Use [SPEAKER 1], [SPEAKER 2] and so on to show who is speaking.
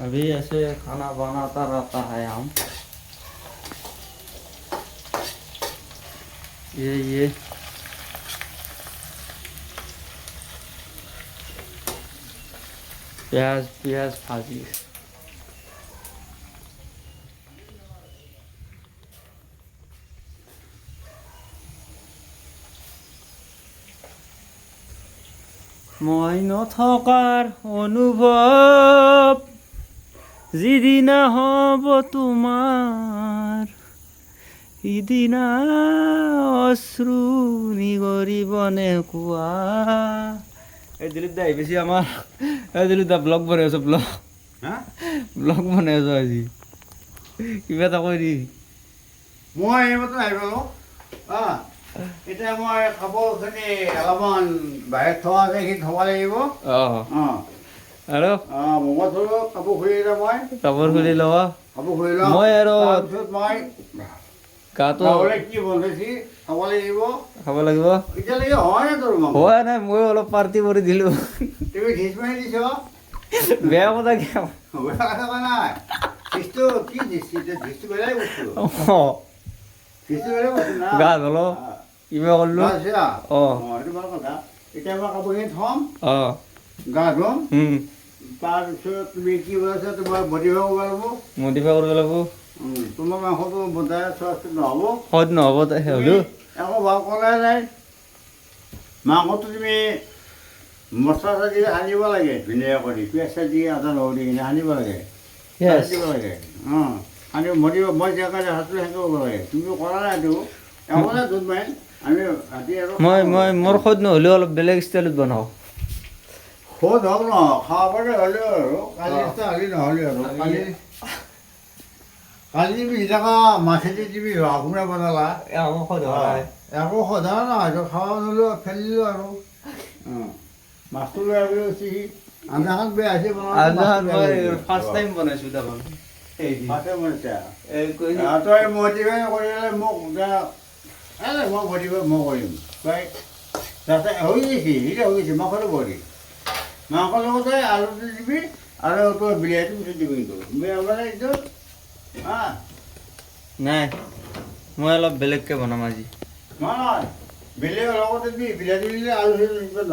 [SPEAKER 1] अभी ऐसे खाना बनाता रहता है हम। ये प्याज भाजी। মই নথকাৰ অনুভৱ যিদিনা হ'ব তোমাৰ, সিদিনা অশ্ৰু নিগৰিবনে কোৱা। এই দিলীপ দা বেছি আমাৰ এই দিলীপ দা ব্লগ বনাই আছো, ব্লগ বনাই আছো আজি। কিবা এটা কৈ দি।
[SPEAKER 2] মই এইমাত্ৰ আহি পালোঁ। এতিয়া মই কাপোৰখিনি অলপমান বাহিৰত থোৱা আছে, সেইখিনি থ'ব লাগিব।
[SPEAKER 1] আৰু
[SPEAKER 2] মই থলোঁ কাপোৰ খুলি লওঁ।
[SPEAKER 1] কাপোৰ খুলি ল'ব।
[SPEAKER 2] কাপোৰ খুলি লওঁ।
[SPEAKER 1] মই আৰু
[SPEAKER 2] তাৰপিছত মই
[SPEAKER 1] গাটো
[SPEAKER 2] কি বনাইছি খাব লাগিব।
[SPEAKER 1] খাব লাগিব।
[SPEAKER 2] এতিয়ালৈকে হয় নাই তোৰ মাংস?
[SPEAKER 1] হোৱা নাই, ময়ো অলপ পাৰ্টি কৰি দিলোঁ।
[SPEAKER 2] তুমি ঘিচ মাৰি দিছ?
[SPEAKER 1] বেয়া কথা কি?
[SPEAKER 2] বেয়া কথা কোৱা নাই। ঘিচটো কি ঘিচটো? ঘিচটো বেলেগ বস্তু। ঘিচটো বেলেগ বস্তু না।
[SPEAKER 1] গা ধুলো, কিবা কৰিলোঁ।
[SPEAKER 2] এইটো ভাল কথা। এতিয়া মই কাপোৰখিনি থ'ম, গা ধুম। তাৰপিছত তুমি কি বনাইছা তোমাৰ মডিফাই কৰিব লাগিব।
[SPEAKER 1] মডিফাই কৰিব লাগিব।
[SPEAKER 2] তোমাৰ মাংসটো বনাই চোৱাটো নহ'ব।
[SPEAKER 1] সোৱাদ নহ'ব হ'লেও
[SPEAKER 2] একো ভাল কৰাই নাই। মাংসটো তুমি মছলা চছলা দি সানিব লাগে ধুনীয়া কৰি, পিঁয়াজ চিয়াজ দি আদা নহৰু দি কিনে সানিব লাগে। দিব লাগে। সানি মই যেনেকৈ দেখাইছিলোঁ সেনেকৈ কৰিব লাগে। তুমি কৰা নাইতো। একো নাই দুধ মাৰিম আমি ৰাতি আৰু
[SPEAKER 1] মোৰ সোৱাদ নহ'লেও অলপ বেলেগ ষ্টাইলত বনাওঁ।
[SPEAKER 2] সোৱাদ হওক নহয়, খাব পাৰে হ'লেও আৰু কালি নিচিনা হ'লে নহ'লেও আৰু কালি তুমি যেনেকুৱা মাছেদি তুমি ৰসগুৰা বনালা, একো সধা নহয়, খাব নোৱাৰিলেও ফেলিলোঁ আৰু। মাছটো লৈ আহিবলৈ হৈছে সি। আঞ্জাখন বেয়া হৈছে
[SPEAKER 1] ফাৰ্ষ্ট টাইম বনাইছোঁ দেখোন।
[SPEAKER 2] তই মটিভেট কৰিলে মোক মই মটিভেট মই কৰিম। তই তাতে হৈ গৈছে, সিটা হৈ গৈছে মাংসটো বহি। মাংসৰ লগতে আলুটো দিবি আৰু তই বিলাহীটো পিছত দিবি। কিন্তু মানে এইটো
[SPEAKER 1] নাই, মই অলপ বেলেগকৈ বনাম আজি।
[SPEAKER 2] নহয় বিলাহীৰ লগতে দিবি, বিলাহী দিলে আলু